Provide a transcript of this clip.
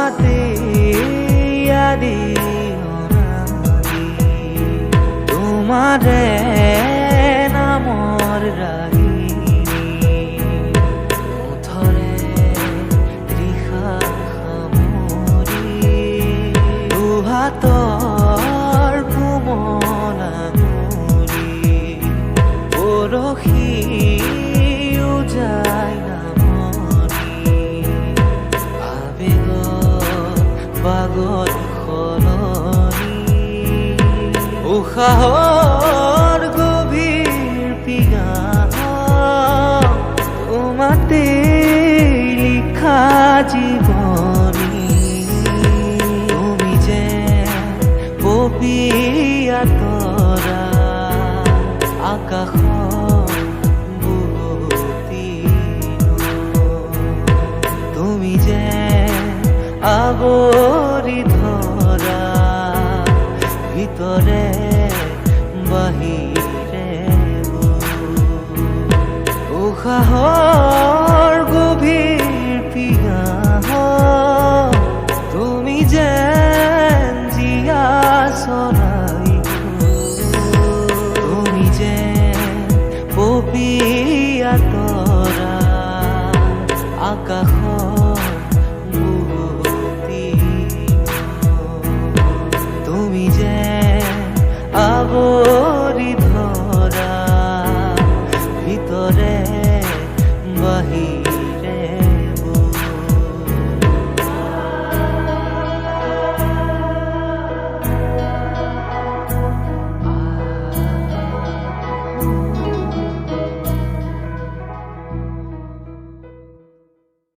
তোমাতে আদি অনাদি তোমাৰে নামৰ ৰাগিনী মুঠৰে তৃষা সামৰি দুহাতৰ কোমল আঙুলি পৰহি যায় পাগল সলনি উশাহৰ গভীৰ পিয়াহ তোমাতে লিখা জীৱনী তুমি যে পপীয়া তৰা আকাশৰ বুলতি তুমি যে আগৰ